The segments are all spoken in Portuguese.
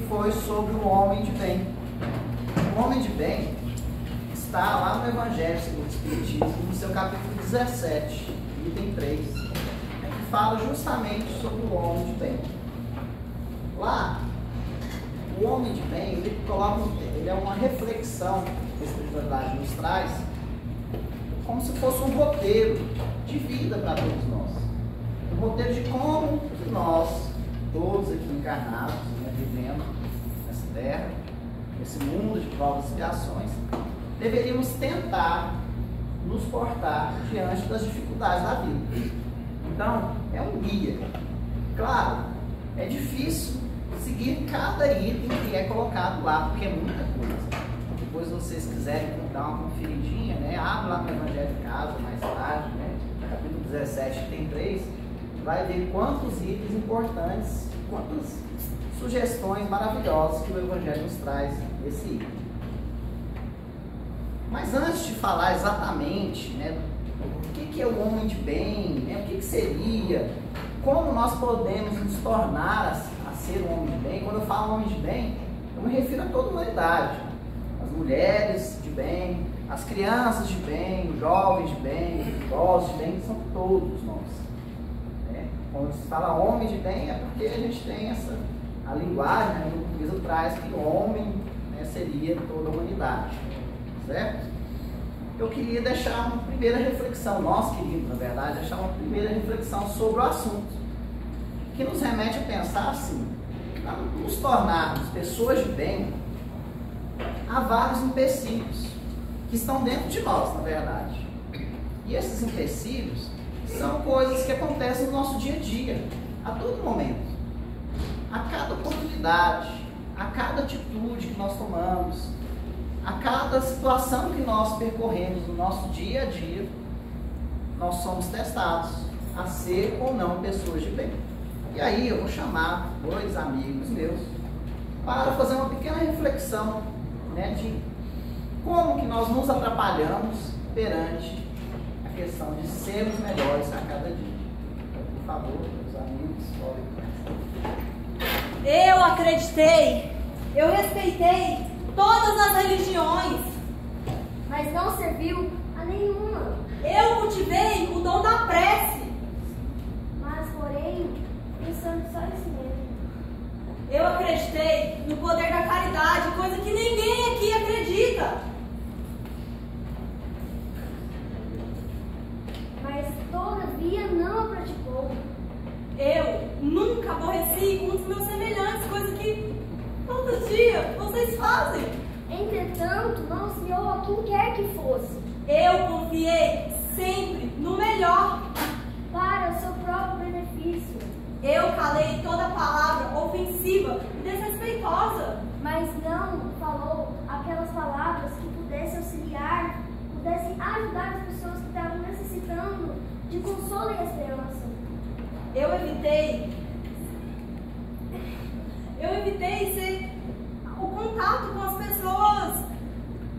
foi sobre o homem de bem. O homem de bem está lá no Evangelho segundo o Espiritismo, no seu capítulo 17, item 3, que fala justamente sobre o homem de bem. Lá, o homem de bem, ele é uma reflexão que a espiritualidade nos traz, como se fosse um roteiro de vida para todos nós. Um roteiro de como que nós, todos aqui encarnados, né, vivendo nessa terra, nesse mundo de provas e expiações, deveríamos tentar nos portar diante das dificuldades da vida. Então, é um guia. Claro, é difícil seguir cada item que é colocado lá, porque é muita coisa. Depois, se vocês quiserem dar uma conferidinha, né, abre lá no Evangelho de Casa, mais tarde, né, capítulo 17, tem 3, vai ver quantos itens importantes, quantas sugestões maravilhosas que o Evangelho nos traz nesse item. Mas antes de falar exatamente, né, o que é o homem de bem, né, o que seria, como nós podemos nos tornar a ser um homem de bem, quando eu falo homem de bem, eu me refiro a toda a humanidade, as mulheres de bem, as crianças de bem, os jovens de bem, os idosos de bem, são todos nós. Né? Quando se fala homem de bem, é porque a gente tem a linguagem, né, no português traz que o homem, né, seria toda a humanidade. Certo? Eu queria deixar uma primeira reflexão, nós queríamos, na verdade, deixar uma primeira reflexão sobre o assunto, que nos remete a pensar assim, para nos tornarmos pessoas de bem, há vários empecilhos que estão dentro de nós, na verdade. E esses empecilhos são coisas que acontecem no nosso dia a dia, a todo momento, a cada oportunidade, a cada atitude que nós tomamos, a cada situação que nós percorremos no nosso dia a dia, nós somos testados a ser ou não pessoas de bem. E aí eu vou chamar 2 amigos meus para fazer uma pequena reflexão, né, de como que nós nos atrapalhamos perante a questão de sermos melhores a cada dia. Então, por favor, meus amigos, podem. Eu acreditei, eu respeitei todas as religiões, mas não serviu a nenhuma. Eu cultivei o dom da prece, mas porém, pensando só isso mesmo. Eu acreditei no poder da caridade, coisa que ninguém aqui acredita. Mas todavia não a praticou. Eu nunca aborreci um dos meus semelhantes, coisa que todo dia vocês fazem. Entretanto, não auxiliou a quem quer que fosse. Eu confiei sempre no melhor para o seu próprio benefício. Eu calei toda palavra ofensiva e desrespeitosa. Mas não falou aquelas palavras que pudessem auxiliar, pudessem ajudar as pessoas que estavam necessitando de consolo e esperança. Eu evitei ser o contato com as pessoas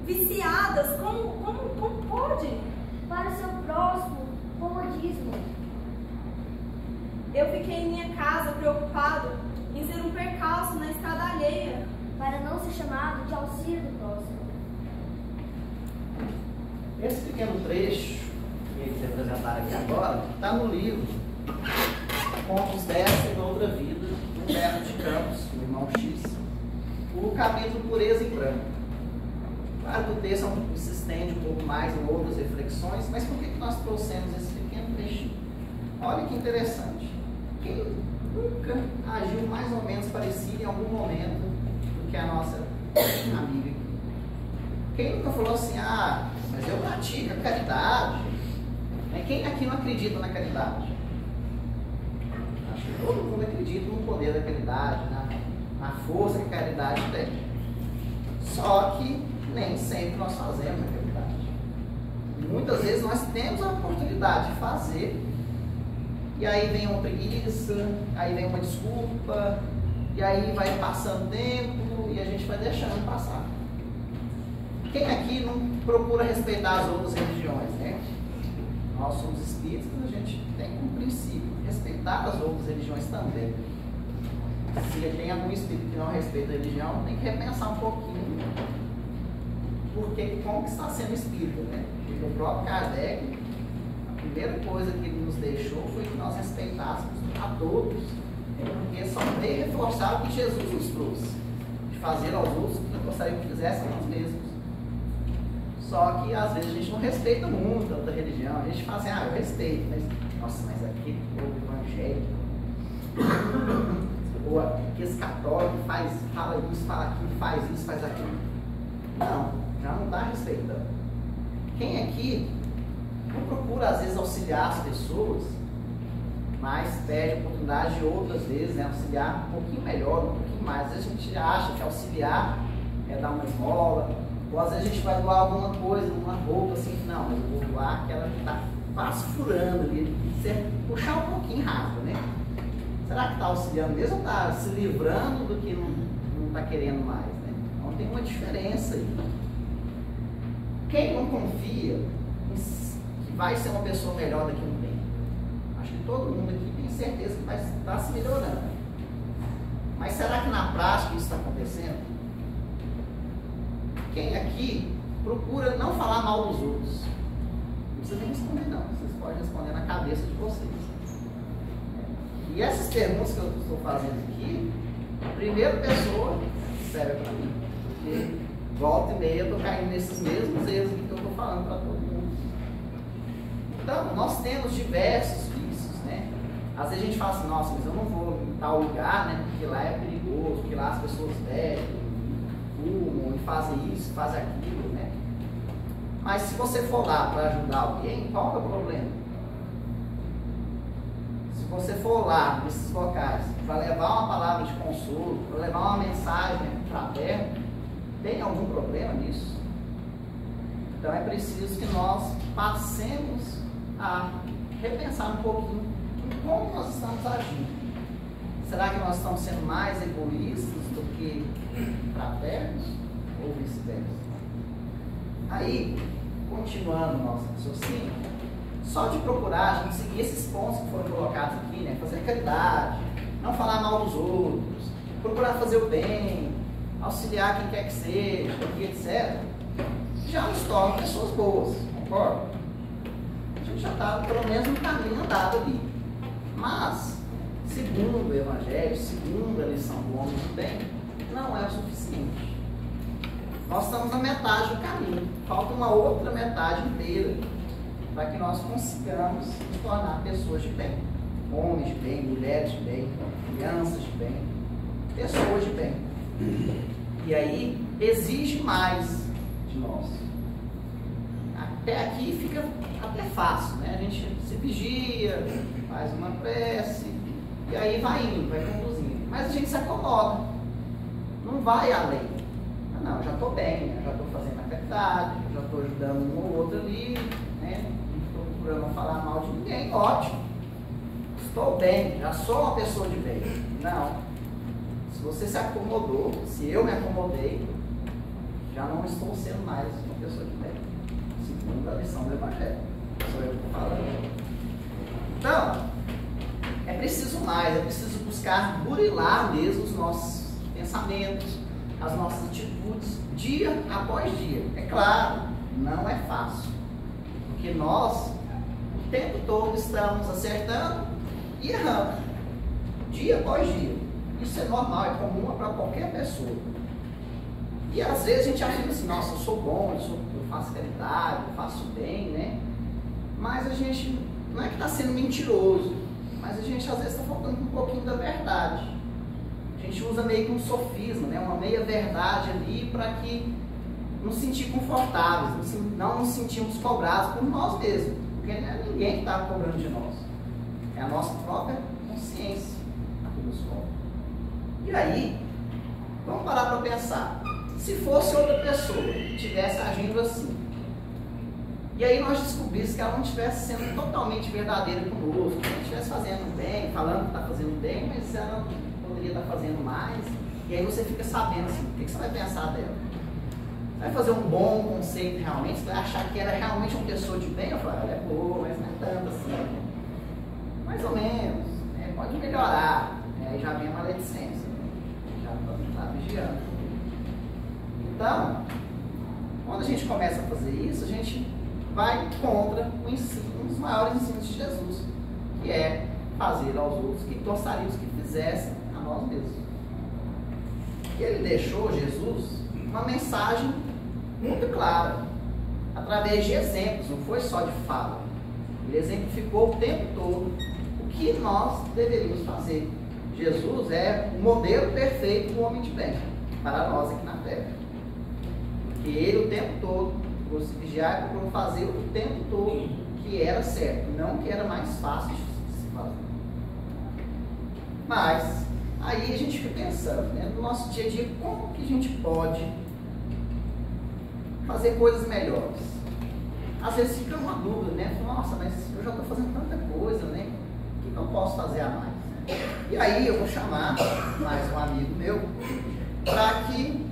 viciadas. Como pode? Para o seu próximo comodismo. Eu fiquei em minha casa preocupado em ser um percalço na estrada alheia, para não ser chamado de auxílio do próximo. Esse pequeno trecho que eles apresentaram aqui agora está no livro Contos dessa e outra vida, do Humberto de Campos, do irmão X, o capítulo Pureza em Branco. Claro que o texto se estende um pouco mais em outras reflexões, mas por que nós trouxemos esse pequeno trechinho? Olha que interessante. Quem nunca agiu mais ou menos parecido em algum momento do que a nossa amiga aqui? Quem nunca falou assim, mas eu pratico a caridade? Quem aqui não acredita na caridade? Acho que todo mundo acredita no poder da caridade, na força que a caridade tem. Só que nem sempre nós fazemos a caridade. E muitas vezes nós temos a oportunidade de fazer, e aí vem uma preguiça, aí vem uma desculpa, e aí vai passando tempo e a gente vai deixando passar. Quem aqui não procura respeitar as outras religiões, né? Nós somos espíritas, a gente tem como princípio respeitar as outras religiões também. se tem algum espírito que não respeita a religião, tem que repensar um pouquinho porque como que está sendo espírita, né? Porque o próprio Kardec, a primeira coisa que ele nos deixou foi que nós respeitássemos a todos, porque só veio reforçar o que Jesus nos trouxe, de fazer aos outros o que gostaria que fizessem nós mesmos. Só que às vezes a gente não respeita muito a outra religião, a gente fala assim, eu respeito, mas nossa, mas aquele povo evangélico, ou aqueles católicos fala isso, fala aquilo, faz isso, faz aquilo. Não, já não está respeitando. Quem aqui não procura às vezes auxiliar as pessoas, mas pede a oportunidade de outras vezes, né, auxiliar um pouquinho melhor, um pouquinho mais. Às vezes a gente acha que auxiliar é dar uma esmola, ou às vezes a gente vai doar alguma coisa, uma roupa assim, não, mas eu vou doar aquela que está quase furando ali, você puxar um pouquinho rápido, né? Será que está auxiliando mesmo ou está se livrando do que não está querendo mais, né? Então tem uma diferença aí. Quem não confia que vai ser uma pessoa melhor daqui a um tempo? Acho que todo mundo aqui tem certeza que vai estar se melhorando. Mas será que na prática isso está acontecendo? Quem aqui procura não falar mal dos outros? Não precisa nem responder não, vocês podem responder na cabeça de vocês. E essas perguntas que eu estou fazendo aqui, a primeira pessoa serve para mim, porque volta e meia eu estou caindo nesses mesmos erros que eu estou falando para todo mundo. Então, nós temos diversos vícios, né? Às vezes a gente fala assim, nossa, mas eu não vou em tal lugar, né? Porque lá é perigoso, porque lá as pessoas bebem, fumam e fazem isso, fazem aquilo, né? Mas se você for lá para ajudar alguém, qual é o problema? Se você for lá nesses locais para levar uma palavra de consolo, para levar uma mensagem fraterna, tem algum problema nisso? Então é preciso que nós passemos a repensar um pouquinho em como nós estamos agindo. Será que nós estamos sendo mais egoístas do que fraternos ou vice-versa? Aí, continuando o nosso raciocínio, só de procurar a gente seguir esses pontos que foram colocados aqui, né? Fazer caridade, não falar mal dos outros, procurar fazer o bem, auxiliar quem quer que seja, e etc., já nos torna pessoas boas, concorda? A gente já está pelo menos no caminho andado ali. Mas, segundo o Evangelho, segundo a lição do homem do bem, não é o suficiente. Nós estamos na metade do caminho, falta uma outra metade inteira para que nós consigamos nos tornar pessoas de bem, homens de bem, mulheres de bem, crianças de bem, pessoas de bem. E aí exige mais de nós. Até aqui fica até fácil, né? A gente se vigia, faz uma prece e aí vai indo, vai conduzindo. Mas a gente se acomoda, não vai além. Não, já estou bem, né? Já estou fazendo a caridade, já estou ajudando um ou outro ali, né? Não estou procurando não falar mal de ninguém, ótimo. Estou bem, já sou uma pessoa de bem. Não. Se você se acomodou, se eu me acomodei, já não estou sendo mais uma pessoa de bem. Segundo a lição do Evangelho. Sou eu que estou falando. Então, é preciso mais, é preciso buscar burilar mesmo os nossos pensamentos, as nossas atitudes, dia após dia. É claro, não é fácil, porque nós, o tempo todo, estamos acertando e errando, dia após dia. Isso é normal, é comum para qualquer pessoa. E às vezes a gente acha assim, nossa, eu sou bom, eu faço caridade, eu faço bem, né? Mas a gente, não é que está sendo mentiroso, mas a gente às vezes está faltando um pouquinho da verdade. A gente usa meio que um sofisma, né? Uma meia verdade ali para que nos sentir confortáveis, não nos sentimos cobrados por nós mesmos, porque não é ninguém que está cobrando de nós, é a nossa própria consciência que nos cobra. E aí, vamos parar para pensar, se fosse outra pessoa que estivesse agindo assim, e aí nós descobríssemos que ela não estivesse sendo totalmente verdadeira conosco, que ela estivesse fazendo bem, falando que está fazendo bem, mas ela poderia estar fazendo mais, e aí você fica sabendo assim, o que você vai pensar dela? Você vai fazer um bom conceito realmente, você vai achar que ela é realmente uma pessoa de bem? Eu falo, ela é boa, mas não é tanto assim, mais ou menos, né? Pode melhorar, aí já vem a maledicência. gente começa a fazer isso, a gente vai contra o ensino, um dos maiores ensinos de Jesus, que é fazer aos outros que gostaríamos que fizessem a nós mesmos. Ele deixou, Jesus, uma mensagem muito clara, através de exemplos, não foi só de fala. Ele exemplificou o tempo todo o que nós deveríamos fazer. Jesus é o modelo perfeito do homem de bem para nós aqui na Terra. Porque ele o tempo todo procurou se vigiar e procurou fazer o tempo todo que era certo, não que era mais fácil de se fazer. Mas aí a gente fica pensando, né, no nosso dia a dia, como que a gente pode fazer coisas melhores? Às vezes fica uma dúvida, né? Nossa, mas eu já estou fazendo tanta coisa, né? O que eu posso fazer a mais? E aí eu vou chamar mais um amigo meu para que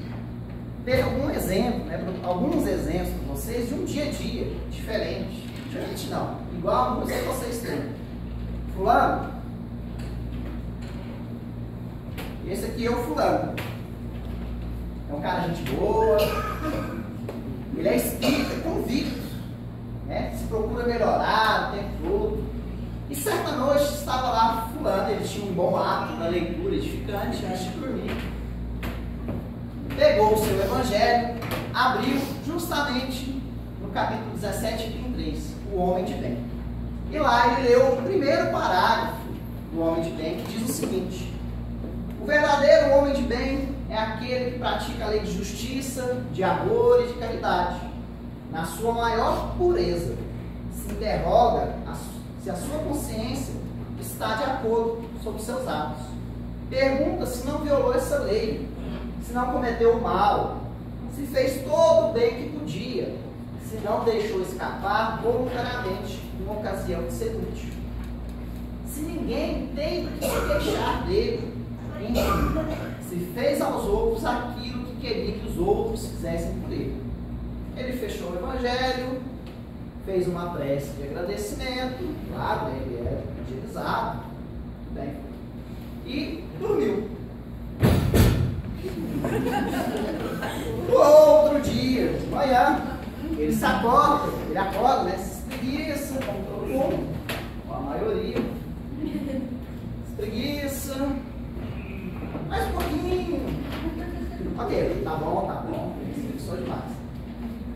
dê algum exemplo, né? Alguns exemplos para vocês de um dia a dia diferente. Diferente não, igual a música que vocês têm. Fulano, esse aqui é o fulano. É um cara gente boa, ele é espírita, é convicto, né? Se procura melhorar o tempo todo. E certa noite estava lá fulano, ele tinha um bom hábito na leitura edificante antes de dormir. Pegou o seu evangelho, abriu justamente no capítulo 17 e 33, o homem de bem. E lá ele leu o primeiro parágrafo do homem de bem, que diz o seguinte: o verdadeiro homem de bem é aquele que pratica a lei de justiça, de amor e de caridade, na sua maior pureza. Se interroga se a sua consciência está de acordo sobre seus atos. Pergunta se não violou essa lei, se não cometeu o mal, se fez todo o bem que podia, se não deixou escapar voluntariamente uma ocasião de ser útil. Se ninguém tem do que se queixar dele, enfim, se fez aos outros aquilo que queria que os outros fizessem por ele. Ele fechou o evangelho, fez uma prece de agradecimento, claro, né, ele é evangelizado, bem, e dormiu. No outro dia, de manhã, ele se acorda, né, se espreguiça, como todo mundo, ou a maioria, espreguiça, mais um pouquinho, ok, tá bom, espreguiçou demais.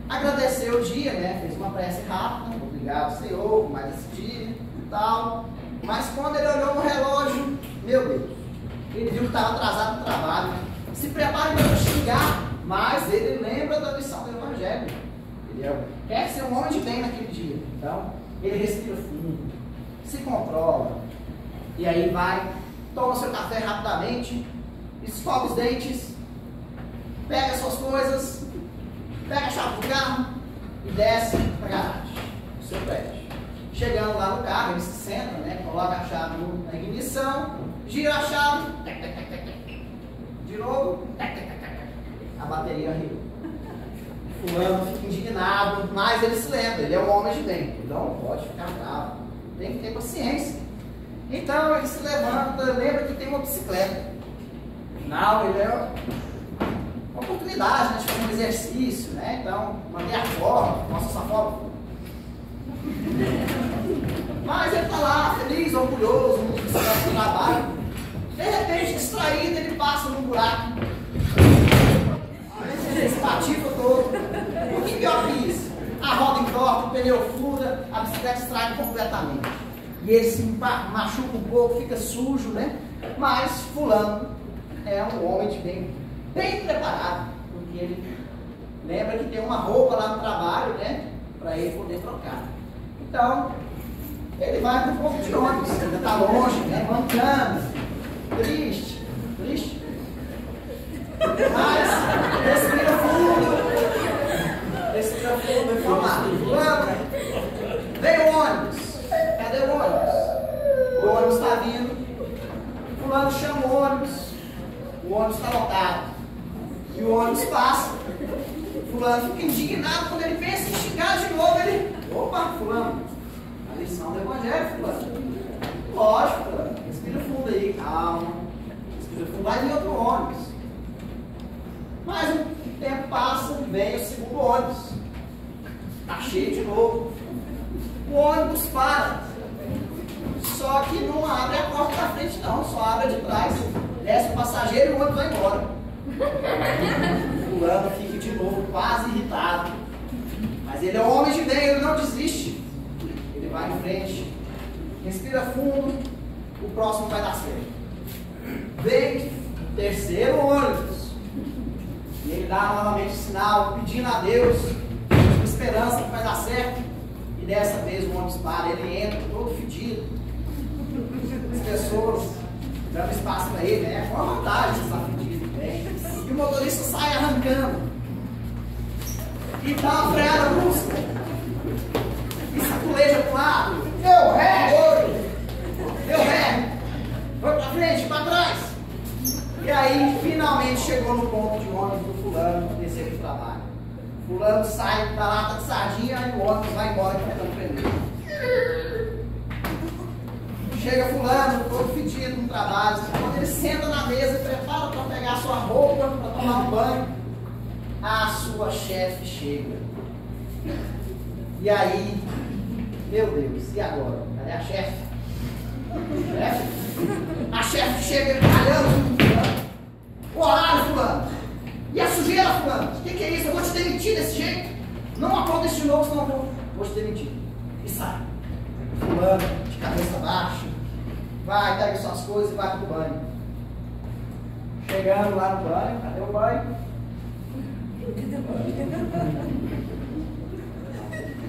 Agradeceu o dia, né? Fez uma prece rápida, obrigado Senhor, por mais esse dia e tal. Mas quando ele olhou no relógio, meu Deus, ele viu que estava atrasado no trabalho. Se prepara para xingar, mas ele lembra da lição do Evangelho. Ele quer ser um homem de bem naquele dia. Então, ele respira fundo, se controla, e aí vai, toma seu café rapidamente, escova os dentes, pega suas coisas, pega a chave do carro e desce para a garagem, no seu prédio. Chegando lá no carro, ele se senta, né, coloca a chave na ignição, gira a chave, de novo, a bateria riu. Fulano fica indignado, mas ele se lembra, ele é um homem de bem, ele não pode ficar bravo, tem que ter paciência. Então ele se levanta, lembra que tem uma bicicleta. Afinal, ele é uma oportunidade, né, de fazer um exercício, né? Então, manter a forma, mostra essa forma. Mas ele está lá, feliz, orgulhoso, muito bicicleta do trabalho. De repente, distraído, ele passa num buraco. Esse patifa todo. O que pior que isso? A roda entorta, o pneu fura, a bicicleta estraga completamente. E ele se machuca um pouco, fica sujo, né? Mas fulano é um homem de bem preparado, porque ele lembra que tem uma roupa lá no trabalho, né? Para ele poder trocar. Então, ele vai para o ponto de ônibus, ainda está longe, né? Mancando, triste. Mas, respira fundo e fala: fulano, vem o ônibus. Cadê o ônibus? O ônibus está vindo. Fulano chama o ônibus está lotado. E o ônibus passa. Fulano fica indignado quando ele pensa em xingar de novo. Ele: opa, fulano, a lição do Evangelho, fulano. Lógico, fulano, respira fundo aí, calma. Respira fundo, vai vir outro ônibus. Mas o tempo passa, vem o segundo ônibus. cheio de novo. O ônibus para. Só que não abre a porta da frente não, só abre a de trás. Desce o passageiro e o ônibus vai embora. O fulano fica de novo quase irritado. Mas ele é um homem de bem, ele não desiste. Ele vai em frente, respira fundo, o próximo vai dar certo. Vem o terceiro ônibus. E ele dá novamente o sinal, pedindo a Deus, com esperança que vai dar certo. E dessa vez o ônibus para, ele entra todo fedido. As pessoas dando espaço para ele, né? Com a vontade de estar fedido. Né? E o motorista sai arrancando. E dá uma freada brusca. E saculeja para o lado. Deu ré! Deu ré! Foi para frente, para trás. E aí, finalmente chegou no ponto de ônibus do fulano descer do trabalho. O fulano sai da lata de sardinha e o ônibus vai embora tentando prender. Chega fulano, todo fedido no trabalho. Quando ele senta na mesa e prepara para pegar a sua roupa, para tomar um banho, a sua chefe chega. E aí, meu Deus, e agora? Cadê a chefe? A chefe chega calhando com fulano. O horário, fulano. E a sujeira, fulano. O que é isso? Eu vou te demitir desse jeito. Não aconteça de novo, senão eu vou te demitir. E sai. Fulano, de cabeça baixa. Vai, pega suas coisas e vai pro banho. Chegando lá no banho, cadê o banho?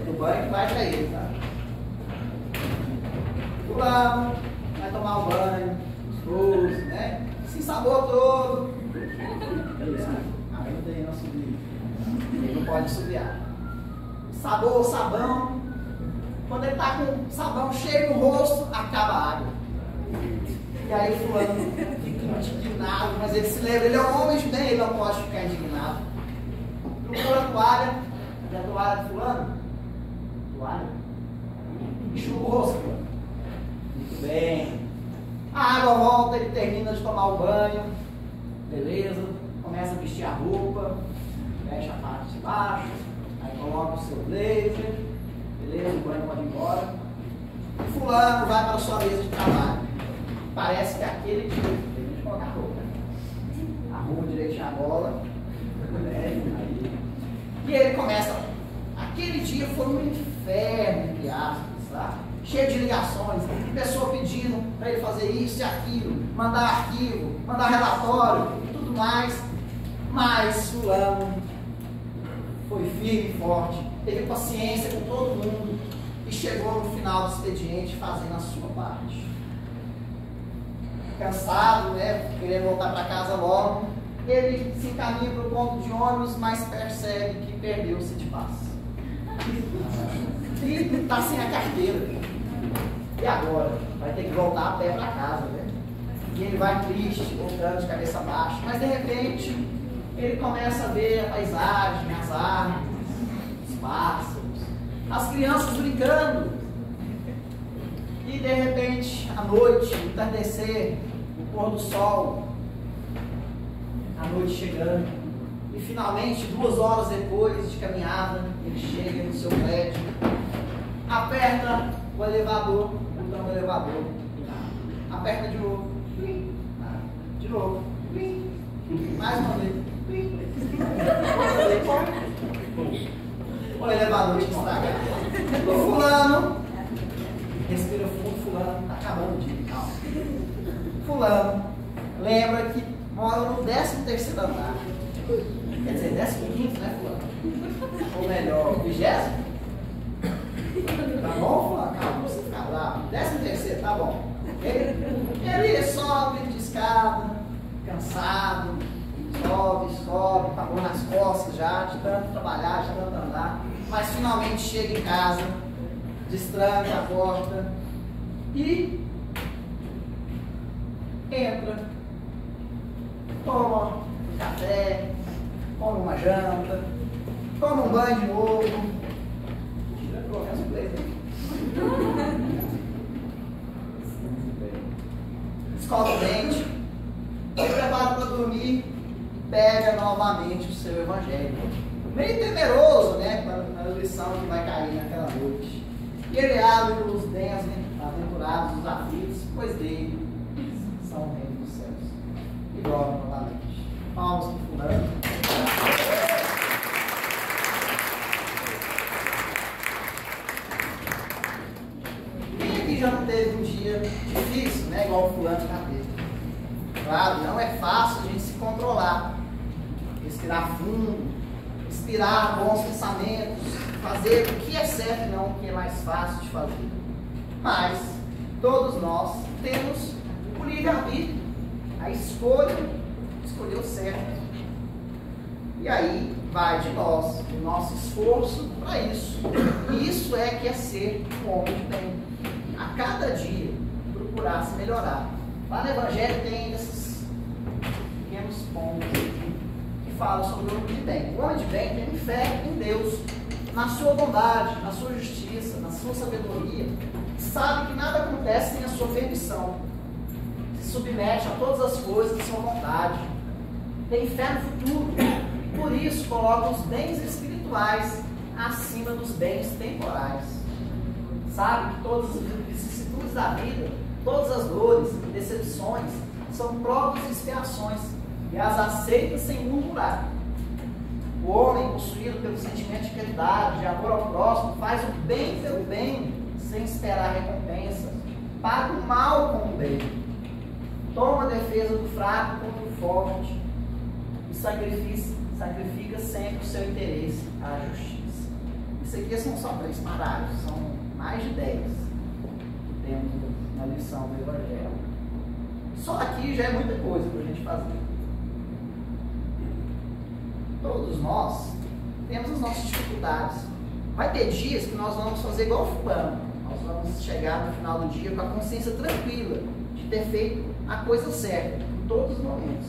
O banho que vai pra ele, tá? Fulano, vai tomar um banho, gostoso, né? Se ensabou todo. Ajuda aí, não subir. Ele não pode subiar. Sabor, sabão. Quando ele tá com sabão cheio no rosto, acaba a água. E aí o fulano fica indignado, mas ele se lembra, ele é um homem de bem, ele não pode ficar indignado. Procura a toalha, cadê a toalha do fulano? Toalha? Enxuga o rosto, fulano. Muito bem. A água volta, ele termina de tomar o banho. Beleza. Começa a vestir a roupa. Fecha a parte de baixo. Aí coloca o seu blazer. Beleza, o banho pode ir embora. O fulano vai para a sua mesa de trabalho. Parece que aquele dia tem que colocar a roupa. Arruma direitinho a bola. E ele começa. Aquele dia foi um inferno, entre aspas, tá? Cheio de ligações, pessoa pedindo para ele fazer isso e aquilo, mandar arquivo, mandar relatório e tudo mais. Mas fulano foi firme e forte, teve paciência com todo mundo e chegou no final do expediente fazendo a sua parte. Cansado, né, querendo voltar para casa logo, ele se encaminha para o ponto de ônibus, mas percebe que perdeu-se de paz. E está sem a carteira. E agora? Vai ter que voltar a pé para casa, né? E ele vai triste, voltando de cabeça baixa. Mas de repente, ele começa a ver a paisagem, as árvores, os pássaros, as crianças brincando. E de repente, à noite, o entardecer, o pôr do sol, a noite chegando. E finalmente, 2 horas depois de caminhada, ele chega no seu prédio, aperta o elevador, o botão do elevador, aperta de novo, de novo, mais uma vez, o elevador tinha estragado. O fulano, respira fundo, fulano, está acabando de ir, calma. Fulano, lembra que mora no 13º andar, quer dizer, 15º, né, fulano? Ou melhor, 20º? Tá bom, fulano? Calma, você fica bravo. 13º, tá bom. Ele sobe de escada, cansado, sobe, pagou nas costas já, de tanto trabalhar, de tanto andar, mas finalmente chega em casa, destranca a porta e entra, toma um café, come uma janta, toma um banho de novo. Escova o dente, se prepara para dormir e pega novamente o seu evangelho. meio temeroso, né, para a lição que vai cair naquela noite. E ele abre os bem-aventurados, os aflitos, pois dele são o reino dos céus. E dorme novamente. Palmas para o fulano. Quem aqui já não teve um dia difícil, né, igual o fulano já teve? Claro, não é fácil a gente se controlar, respirar fundo, inspirar bons pensamentos, fazer o que é certo e não o que é mais fácil de fazer. Mas todos nós temos o livre-arbítrio, a escolha, escolher o certo. E aí vai de nós, o nosso esforço para isso. E isso é que é ser um homem de bem. A cada dia procurar se melhorar. Lá no Evangelho tem esses pequenos pontos que falam sobre o homem de bem. O homem de bem tem fé em Deus, na sua bondade, na sua justiça, na sua sabedoria. Sabe que nada acontece sem a sua permissão. Se submete a todas as coisas de sua vontade. Tem fé no futuro. E por isso coloca os bens espirituais acima dos bens temporais. Sabe que todas as vicissitudes da vida, todas as dores e decepções são provas e expiações, e as aceita sem murmurar. O homem, possuído pelo sentimento de caridade, de amor ao próximo, faz o bem pelo bem, sem esperar recompensa, paga o mal com o bem, toma a defesa do fraco contra o forte, e sacrifica sempre o seu interesse à justiça. Isso aqui não são 3 parágrafos, são mais de 10 que temos na lição do Evangelho. Só aqui já é muita coisa para a gente fazer. Todos nós temos as nossas dificuldades. Vai ter dias que nós vamos fazer igual o fulano. Nós vamos chegar no final do dia com a consciência tranquila de ter feito a coisa certa em todos os momentos.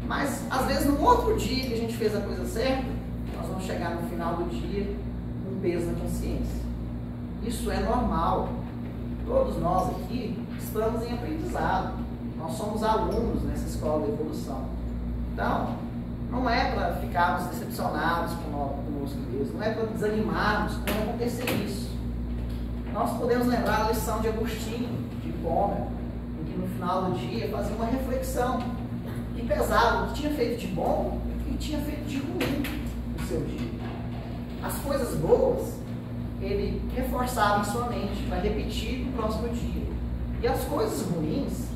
Mas, às vezes, no outro dia que a gente fez a coisa certa, nós vamos chegar no final do dia com peso na consciência. Isso é normal. Todos nós aqui estamos em aprendizado. Nós somos alunos nessa escola de evolução. Então, não é para ficarmos decepcionados conosco mesmo, não é para desanimarmos quando acontecer isso. Nós podemos lembrar a lição de Agostinho, de Hipona, em que no final do dia fazia uma reflexão e pesava o que tinha feito de bom e o que tinha feito de ruim no seu dia. As coisas boas, ele reforçava em sua mente para repetir no próximo dia. E as coisas ruins,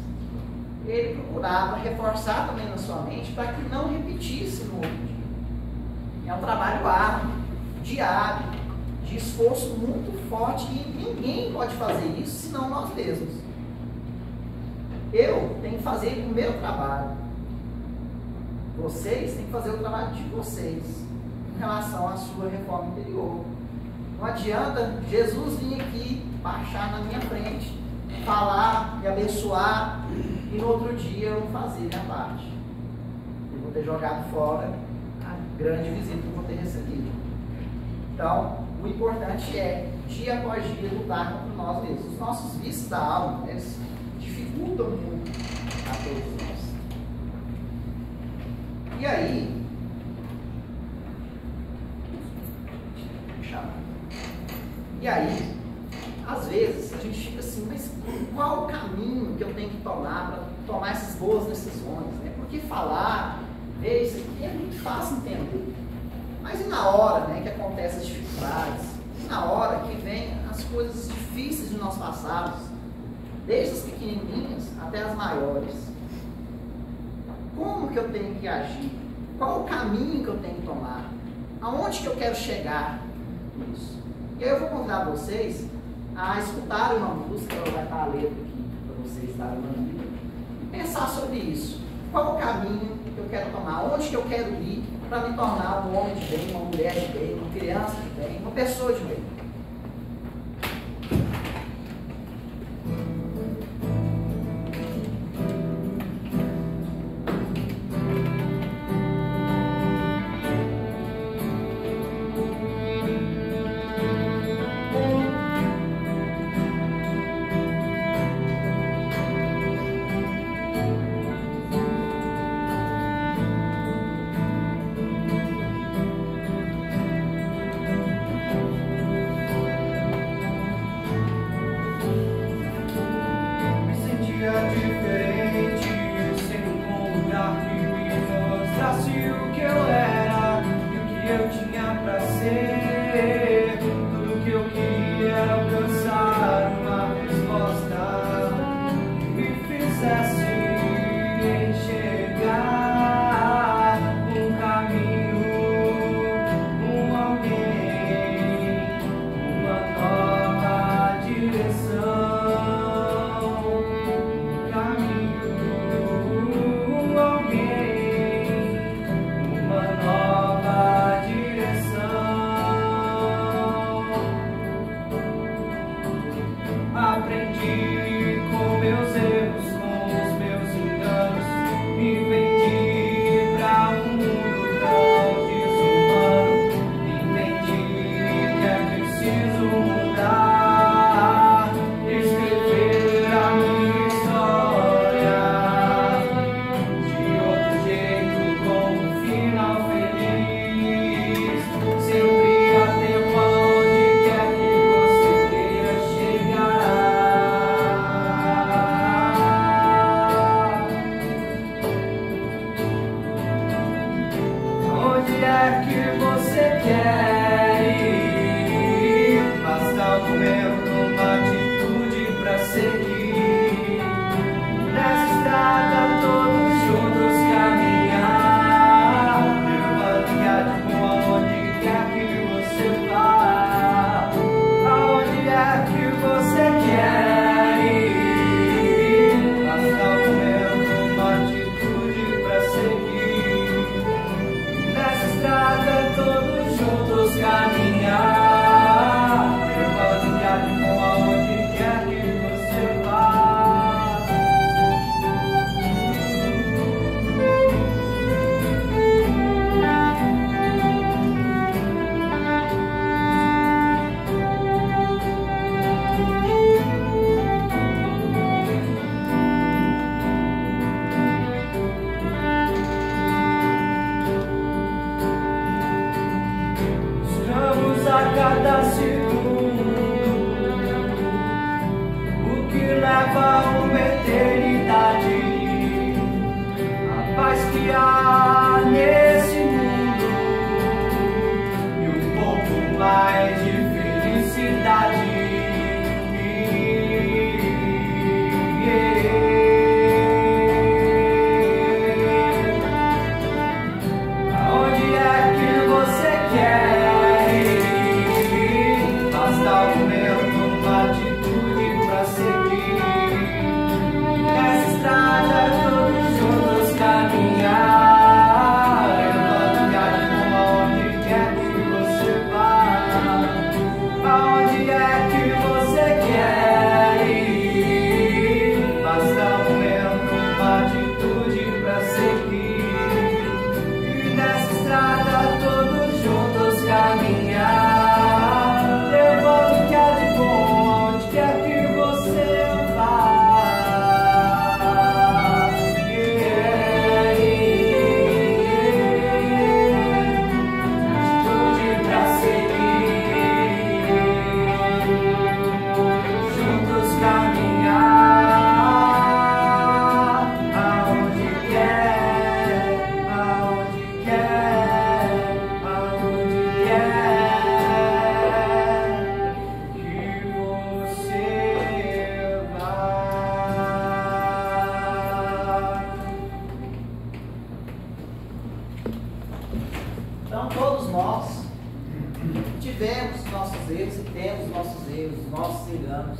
ele procurava reforçar também na sua mente para que não repetisse no outro dia. É um trabalho árduo, diário, de esforço muito forte, e ninguém pode fazer isso senão nós mesmos. Eu tenho que fazer o meu trabalho. Vocês têm que fazer o trabalho de vocês em relação à sua reforma interior. Não adianta Jesus vir aqui, baixar na minha frente, falar e abençoar, e no outro dia eu não fazer minha parte. Eu vou ter jogado fora a grande visita que eu vou ter recebido. Então, o importante é, dia após dia, lutar contra nós mesmos. Os nossos vícios da alma, eles dificultam muito a todos nós. E aí, às vezes, a gente fica assim, mas qual o caminho que eu tenho que tomar para tomar essas boas decisões? Né? Porque falar, ver isso aqui é muito fácil entender. Mas e na hora, né, que acontecem as dificuldades? E na hora que vem as coisas difíceis de nós passarmos, desde as pequenininhas até as maiores? Como que eu tenho que agir? Qual o caminho que eu tenho que tomar? Aonde que eu quero chegar nisso? E aí eu vou convidar vocês a escutarem uma música, ela vai estar a letra aqui para vocês darem uma lida, e pensar sobre isso. Qual o caminho que eu quero tomar? Onde que eu quero ir para me tornar um homem de bem, uma mulher de bem, uma criança de bem, uma pessoa de bem? mostrasse o que eu era e o que eu tinha pra ser. Tudo que eu queria era alcançar uma resposta que me fizesse enxergar um caminho, um alguém, uma nova direção. Um caminho, um alguém, uma nova direção. Aprendi com meus erros, com os meus enganos, me vendi pra um mundo tão desumano. Entendi que é preciso mudar, escrever a minha história de outro jeito, com um final feliz. Sempre há tempo aonde quer que você queira chegar. Onde é que você quer ir? Basta um momento, uma atitude pra seguir. Nessa estrada todos juntos caminhar, levando viagem com aonde quer que você vá. Aonde é que você quer ir? Basta um momento, uma atitude pra seguir. Nessa estrada todos juntos caminhar, levando viagem com aonde quer que você vá. Buscamos a cada segundo o que leva a uma eternidade, a paz que há nesse mundo e um pouco mais de felicidade. Aonde é que você quer ir? Basta um momento, uma atitude pra seguir. Nessa estrada todos juntos caminhar, levando viagem com aonde quer que você vá. Aonde é que você quer ir? Basta um momento, uma atitude pra seguir. E nessa estrada todos juntos caminhar, levando o que há de bom onde quer que você vá. Atitude pra seguir, juntos caminhar, aonde quer, aonde quer, aonde quer que você vá. Então, todos nós tivemos nossos erros e temos nossos erros, nossos enganos.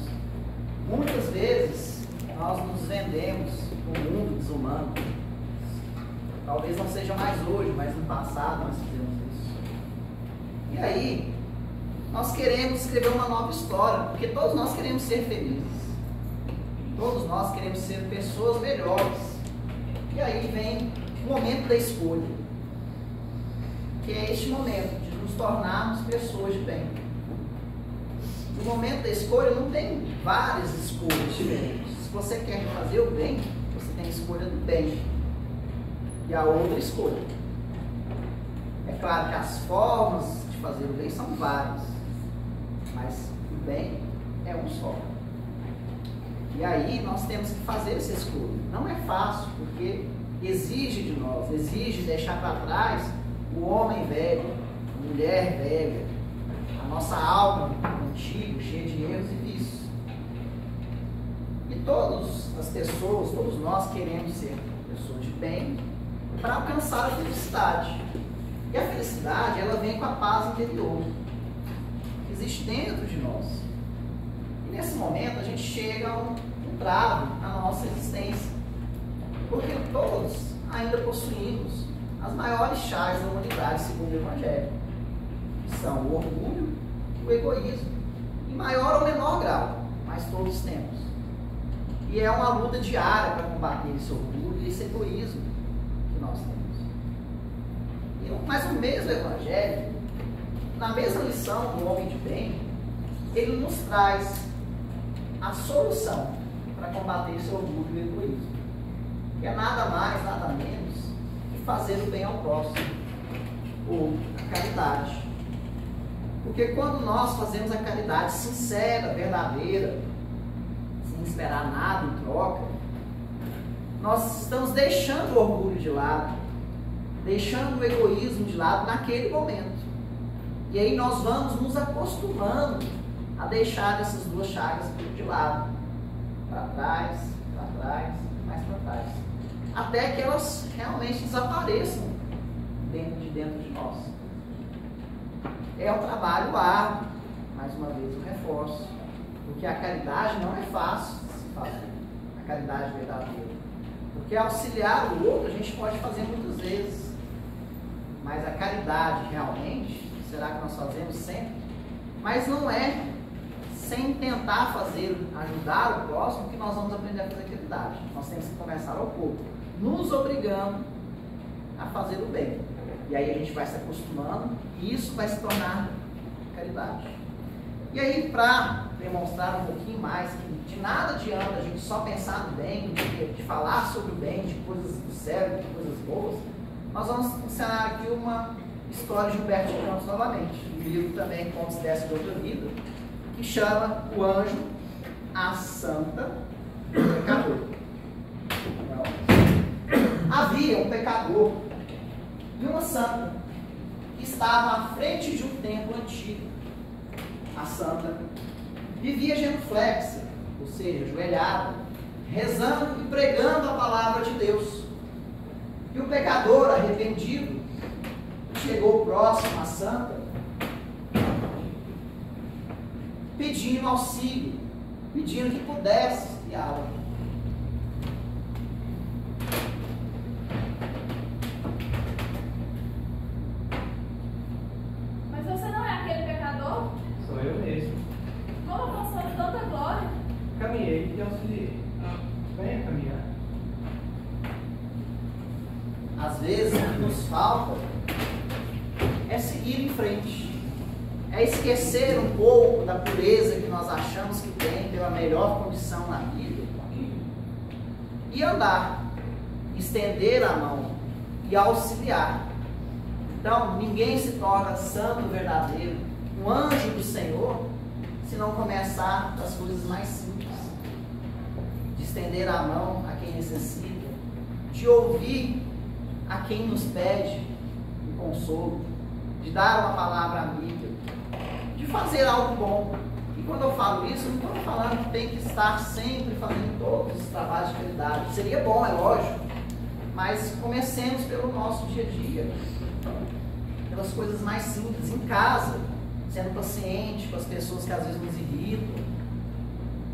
Muitas vezes nós nos vendemos com um mundo desumano. Talvez não seja mais hoje, mas no passado nós fizemos isso. E aí, nós queremos escrever uma nova história, porque todos nós queremos ser felizes. Todos nós queremos ser pessoas melhores. E aí vem o momento da escolha, que é este momento de nos tornarmos pessoas de bem. No momento da escolha não tem várias escolhas diferentes. Se você quer fazer o bem, você tem a escolha do bem e a outra escolha. É claro que as formas de fazer o bem são várias, mas o bem é um só. E aí nós temos que fazer essa escolha. Não é fácil, porque exige de nós, exige deixar para trás o homem velho, a mulher velha, a nossa alma antiga, cheia de erros e vícios. E todas as pessoas, todos nós queremos ser pessoas de bem para alcançar a felicidade. E a felicidade, ela vem com a paz interior, que existe dentro de nós. E nesse momento a gente chega a um travo na nossa existência, porque todos ainda possuímos as maiores chagas da humanidade, segundo o Evangelho, que são o orgulho e o egoísmo, em maior ou menor grau, mas todos temos. E é uma luta diária para combater esse orgulho e esse egoísmo que nós temos. Mas o mesmo Evangelho, na mesma lição do homem de bem, ele nos traz a solução para combater esse orgulho e o egoísmo. Que é nada mais, nada menos que fazer o bem ao próximo, ou a caridade. Porque quando nós fazemos a caridade sincera, verdadeira, sem esperar nada em troca, nós estamos deixando o orgulho de lado, deixando o egoísmo de lado naquele momento. E aí nós vamos nos acostumando a deixar essas duas chagas de lado, para trás, mais para trás, até que elas realmente desapareçam dentro de nós. É um trabalho árduo, mais uma vez eu reforço, porque a caridade não é fácil de se fazer, a caridade verdadeira. Porque auxiliar o outro a gente pode fazer muitas vezes, mas a caridade realmente, será que nós fazemos sempre? Mas não é sem tentar ajudar o próximo que nós vamos aprender a fazer caridade. Nós temos que começar ao pouco, nos obrigando a fazer o bem. E aí a gente vai se acostumando e isso vai se tornar caridade. E aí, para demonstrar um pouquinho mais que de nada adianta a gente só pensar no bem, de falar sobre o bem, de coisas do céu, de coisas boas, nós vamos ensinar aqui uma história de Humberto de Campos novamente, um livro também, Contos dessa de Outra Vida, que chama O Anjo, a Santa e o Pecador. Então, havia um pecador e uma santa que estava à frente de um templo antigo. A santa vivia genuflexa, ou seja, ajoelhada, rezando e pregando a palavra de Deus. E o pecador, arrependido, chegou próximo à santa, pedindo auxílio, pedindo que pudesse guiá-la. Mas você não é aquele pecador? Sou eu mesmo. Como alcançou tanta glória? Caminhei e auxiliei. Venha caminhar. Às vezes, o que nos falta é seguir em frente, é esquecer um pouco da pureza que nós achamos que tem pela melhor condição na vida e andar, estender a mão e auxiliar. Então, ninguém se torna santo verdadeiro, um anjo do Senhor, se não começar das coisas mais simples, de estender a mão a quem necessita, de ouvir a quem nos pede um consolo, de dar uma palavra amiga, de fazer algo bom. E quando eu falo isso, eu não estou falando que tem que estar sempre fazendo todos os trabalhos de caridade. Seria bom, é lógico, mas comecemos pelo nosso dia a dia, pelas coisas mais simples, em casa, sendo paciente com as pessoas que às vezes nos irritam,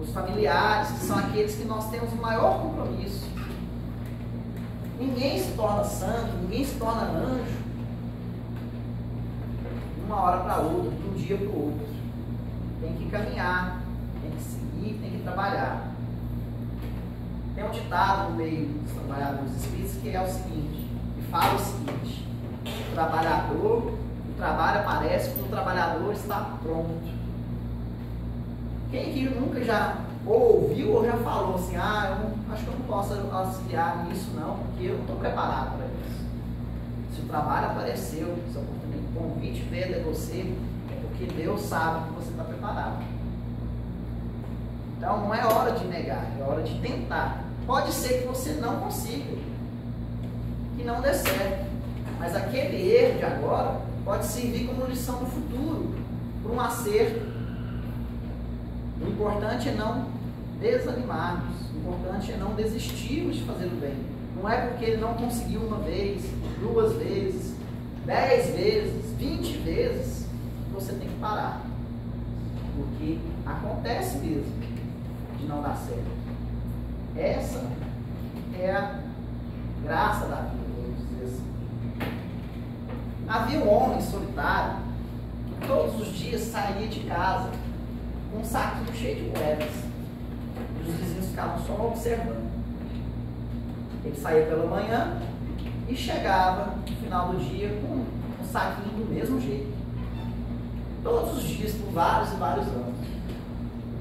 os familiares, que são aqueles que nós temos o maior compromisso. Ninguém se torna santo, ninguém se torna anjo de uma hora para outra, de um dia para o outro. Tem que caminhar, tem que seguir, tem que trabalhar. Tem um ditado no meio dos trabalhadores espíritas que é o seguinte, que fala o seguinte: o trabalho aparece quando o trabalhador está pronto. Quem aqui nunca já ouviu ou já falou assim, eu acho que eu não posso auxiliar nisso não, porque eu não estou preparado para isso. Se o trabalho apareceu, se o convite veio de você, é porque Deus sabe que você está preparado. Então não é hora de negar, é hora de tentar. Pode ser que você não consiga, que não dê certo. Mas aquele erro de agora pode servir como lição no futuro, para um acerto. O importante é não desanimarmos, o importante é não desistirmos de fazer o bem. Não é porque ele não conseguiu uma vez, 2 vezes, 10 vezes, 20 vezes, que você tem que parar. Porque acontece mesmo de não dar certo. Essa é a graça da vida, vamos dizer assim. Havia um homem solitário que todos os dias saía de casa com um saquinho cheio de moedas. E os vizinhos ficavam só observando. Ele saía pela manhã e chegava no final do dia com um saquinho do mesmo jeito. Todos os dias, por vários e vários anos.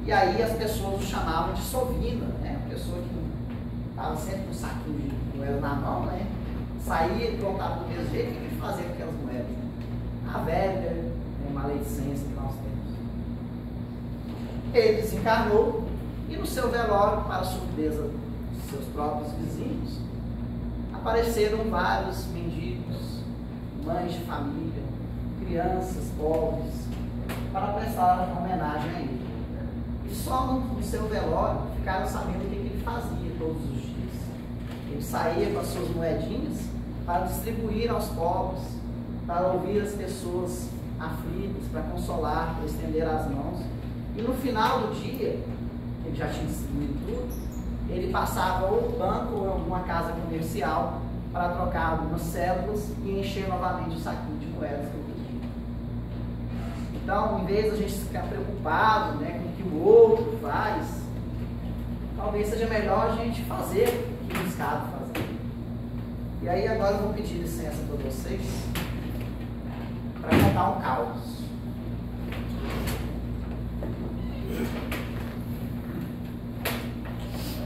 E aí as pessoas o chamavam de sovina, né? A pessoa que estava sempre com um saquinho de moeda na mão, né? Saía e voltava do mesmo jeito. O que ele fazia com aquelas moedas? A velha maledicência que nós temos. Ele desencarnou e no seu velório, para a surpresa dos seus próprios vizinhos, apareceram vários mendigos, mães de família, crianças pobres, para prestar homenagem a ele. E só no seu velório ficaram sabendo o que ele fazia todos os dias. Ele saía com as suas moedinhas para distribuir aos pobres, para ouvir as pessoas aflitas, para consolar, para estender as mãos. E no final do dia, ele já tinha distribuído tudo, ele passava ou no banco ou em alguma casa comercial para trocar algumas cédulas e encher novamente o saquinho de moedas que eu pedi. Então, em vez de a gente ficar preocupado, né, com o que o outro faz, talvez seja melhor a gente fazer o que nos cabe fazer. E aí agora eu vou pedir licença para vocês para contar um caos.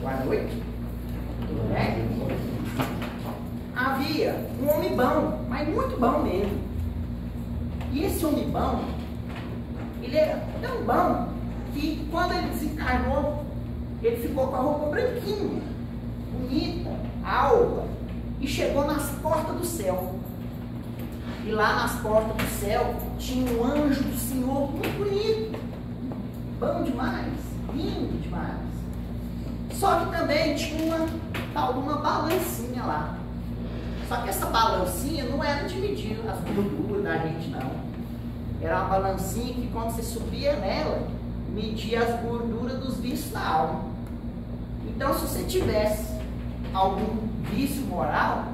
Boa noite. Tudo bem? Havia um homem bom, mas muito bom mesmo. E esse homem bom, ele era tão bom que quando ele desencarnou, ele ficou com a roupa branquinha, bonita, alva, e chegou nas portas do céu. E lá nas portas do céu tinha um anjo do Senhor muito bonito, bom demais, lindo demais. Só que também tinha uma tal de uma balancinha lá. Só que essa balancinha não era de medir as gorduras da gente, não. Era uma balancinha que quando você subia nela, media as gorduras dos vícios da alma. Então, se você tivesse algum vício moral,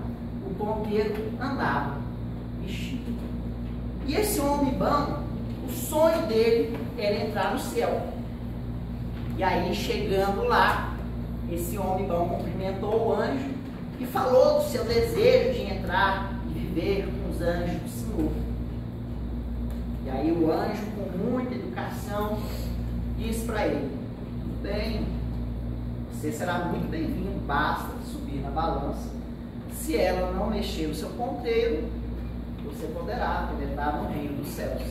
o ponteiro andava mexido. E esse homem bom, o sonho dele era entrar no céu. E aí, chegando lá, esse homem bom cumprimentou o anjo e falou do seu desejo de entrar e viver com os anjos do Senhor. E aí o anjo, com muita educação, disse para ele: tudo bem, você será muito bem-vindo, basta subir na balança. Se ela não mexer o seu ponteiro, você poderá penetrar no reino dos céus.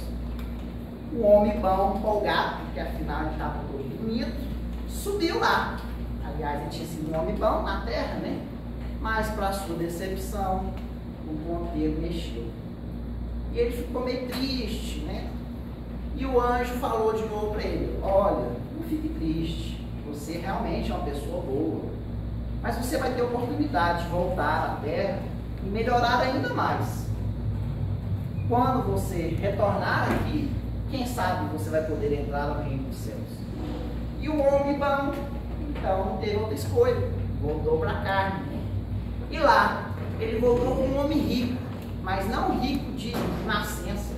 O homem bom, empolgado, porque afinal ele estava todo bonito, subiu lá. Aliás, ele tinha sido um homem bom na terra, né? Mas, para sua decepção, o ponteiro mexeu. E ele ficou meio triste, né? E o anjo falou de novo para ele: olha, não fique triste, você realmente é uma pessoa boa, mas você vai ter oportunidade de voltar à terra e melhorar ainda mais. Quando você retornar aqui, quem sabe você vai poder entrar no reino dos céus. E o homem bom, então, não teve outra escolha, voltou para a carne. E lá, ele voltou com um homem rico, mas não rico de nascença,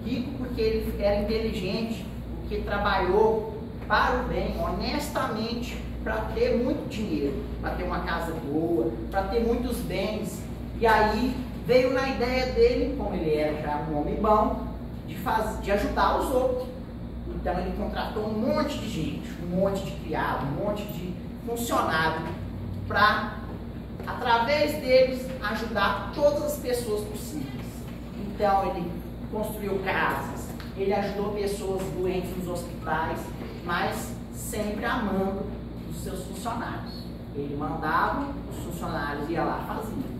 rico porque ele era inteligente, porque trabalhou para o bem, honestamente, para ter muito dinheiro, para ter uma casa boa, para ter muitos bens. E aí veio na ideia dele, como ele era já um homem bom, de ajudar os outros. Então ele contratou um monte de gente, um monte de criado, um monte de funcionário para, através deles, ajudar todas as pessoas possíveis. Então ele construiu casas, ele ajudou pessoas doentes nos hospitais, mas sempre amando os seus funcionários. Ele mandava, os funcionários iam lá e faziam.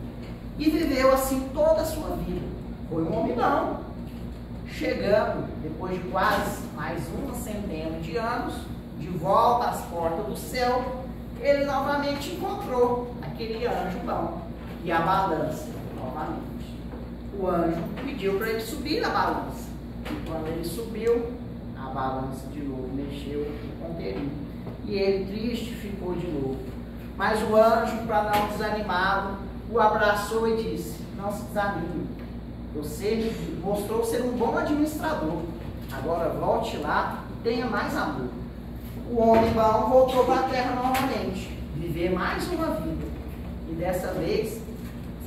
e viveu assim toda a sua vida. Foi um homem bom. Chegando, depois de quase mais uma centena de anos, de volta às portas do céu, ele novamente encontrou aquele anjo bom e a balança novamente. O anjo pediu para ele subir na balança. E quando ele subiu, a balança de novo mexeu o ponteirinho. E ele triste ficou de novo. Mas o anjo, para não desanimá-lo, o abraçou e disse: não se desanime. Você mostrou ser um bom administrador. Agora volte lá e tenha mais amor. O homem bom voltou para a terra novamente, viver mais uma vida. E dessa vez,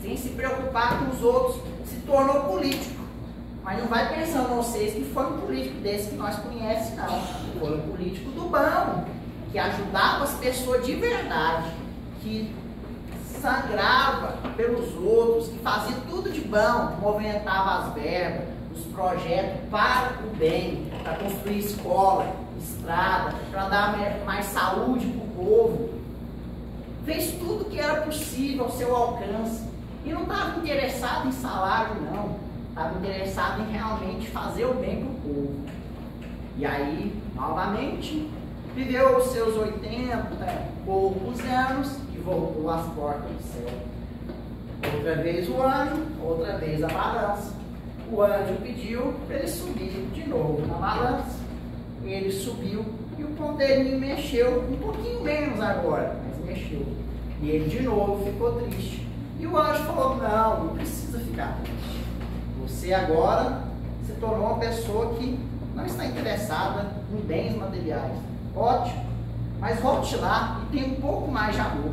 sem se preocupar com os outros, se tornou político. Mas não vai pensando vocês que foi um político desse que nós conhecemos, não. Foi um político do bom, que ajudava as pessoas de verdade, que sangrava pelos outros, que fazia tudo de bom, movimentava as verbas, os projetos para o bem, para construir escola, estrada, para dar mais saúde para o povo. Fez tudo que era possível ao seu alcance e não estava interessado em salário, não. Estava interessado em realmente fazer o bem para o povo. E aí, novamente, viveu os seus 80 poucos anos e voltou às portas do céu. Outra vez o anjo, outra vez a balança. O anjo pediu para ele subir de novo na balança. Ele subiu e o ponteirinho mexeu, um pouquinho menos agora, mas mexeu. E ele de novo ficou triste. E o anjo falou: não precisa ficar triste. Você agora se tornou uma pessoa que não está interessada em bens materiais. Ótimo, mas volte lá e tenha um pouco mais de amor.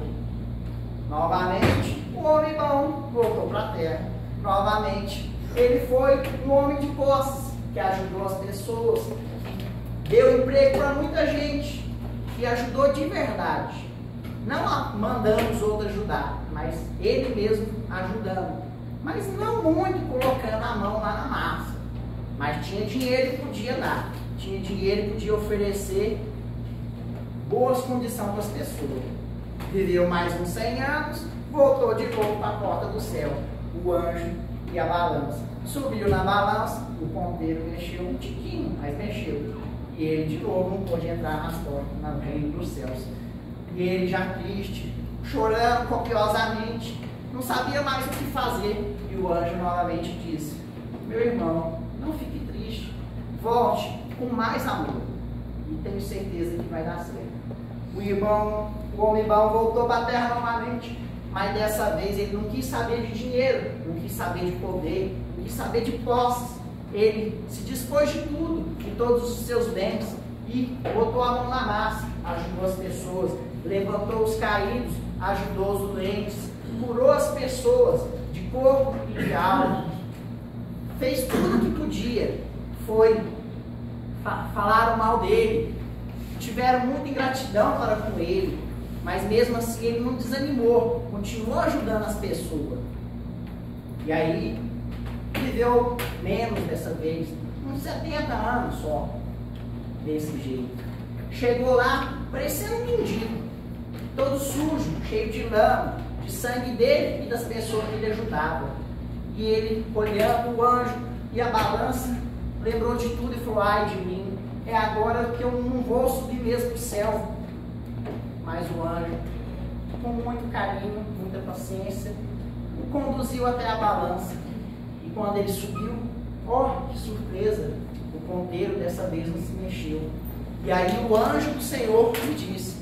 Novamente, o homem bom voltou para a terra. Novamente, ele foi um homem de posses, que ajudou as pessoas, que deu emprego para muita gente, que ajudou de verdade. Não mandando os outros ajudar, mas ele mesmo ajudando. Mas não muito colocando a mão lá na massa. Mas tinha dinheiro e podia dar. Tinha dinheiro e podia oferecer boas condições para as pessoas. Viveu mais uns 100 anos, voltou de novo para a porta do céu. O anjo e a balança. Subiu na balança, o ponteiro mexeu um tiquinho, mas mexeu. E ele de novo não pôde entrar nas portas, no reino dos céus. E ele já triste, chorando copiosamente, não sabia mais o que fazer. E o anjo novamente disse: meu irmão, não fique triste, volte com mais amor. E tenho certeza que vai dar certo. O homem bom voltou para a terra novamente, mas dessa vez ele não quis saber de dinheiro, não quis saber de poder, não quis saber de posses. Ele se dispôs de tudo, de todos os seus bens, e botou a mão na massa, ajudou as pessoas, levantou os caídos, ajudou os doentes, curou as pessoas de corpo e de alma, fez tudo o que podia. Falaram mal dele, tiveram muita ingratidão para com ele, mas mesmo assim ele não desanimou, continuou ajudando as pessoas. E aí viveu menos dessa vez, uns 70 anos só, desse jeito. Chegou lá parecendo um mendigo, todo sujo, cheio de lama, de sangue dele e das pessoas que ele ajudava. E ele, olhando o anjo e a balança, lembrou de tudo e falou: ai de mim, é agora que eu não vou subir mesmo para o céu. Mas o anjo, com muito carinho, muita paciência, o conduziu até a balança. E quando ele subiu, ó, que surpresa, o ponteiro dessa vez não se mexeu. E aí o anjo do Senhor lhe disse: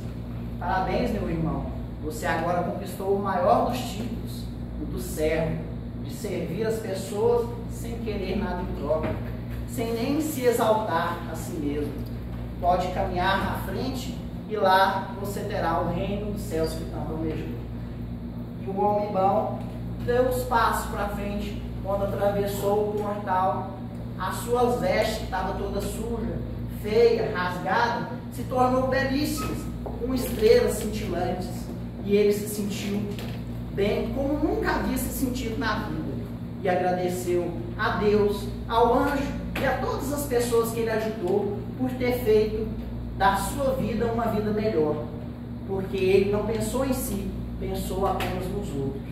parabéns, meu irmão, você agora conquistou o maior dos títulos, o do servo, de servir as pessoas sem querer nada em troca, sem nem se exaltar a si mesmo. Pode caminhar na frente e lá você terá o reino dos céus que tanto almejou. E o homem bom deu os passos para frente. Quando atravessou o portal, as suas vestes estavam todas sujas, feia, rasgada, se tornou belíssimas, com estrelas cintilantes. E ele se sentiu bem, como nunca havia se sentido na vida. E agradeceu a Deus, ao anjo e a todas as pessoas que ele ajudou por ter feito da sua vida uma vida melhor. Porque ele não pensou em si, pensou apenas nos outros.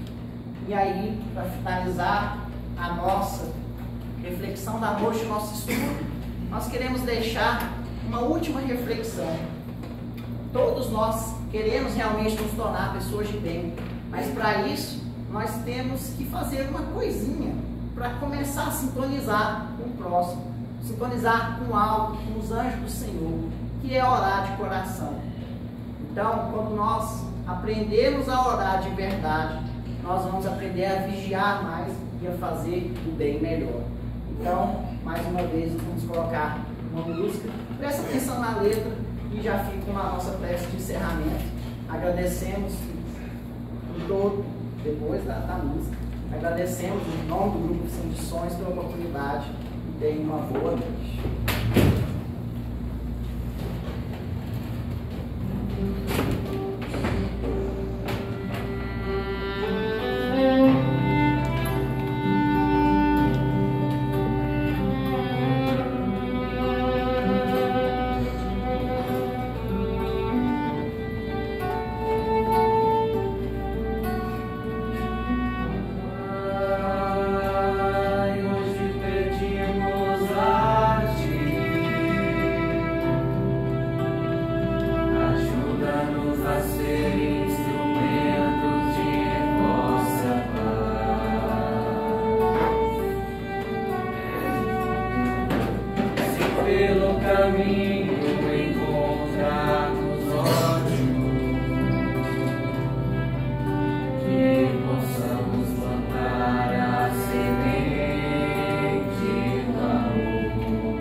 E aí, para finalizar a nossa reflexão da noite, o nosso estudo, nós queremos deixar uma última reflexão. Todos nós queremos realmente nos tornar pessoas de bem, mas para isso nós temos que fazer uma coisinha para começar a sintonizar com o próximo, sintonizar com o alto, com os anjos do Senhor, que é orar de coração. Então, quando nós aprendemos a orar de verdade, nós vamos aprender a vigiar mais e a fazer o bem melhor. Então, mais uma vez, vamos colocar uma música. Presta atenção na letra e já fica com a nossa prece de encerramento. Agradecemos em todo, depois da música, agradecemos em nome do Grupo Sem de Sonhos pela oportunidade e tenham uma boa noite. Pelo caminho encontrarmos ódio, que possamos plantar a semente do amor,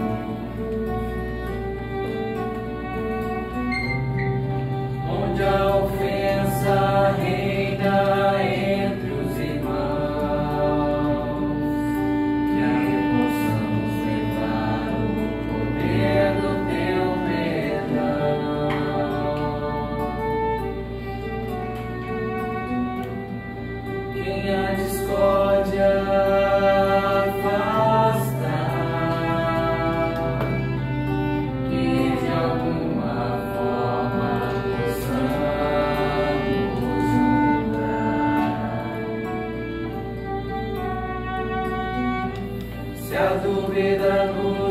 onde a ofensa reina entre os irmãos, que aí possamos levar do teu perdão. Quem a discórdia afasta, que de alguma forma possamos juntar. Se a dúvida nos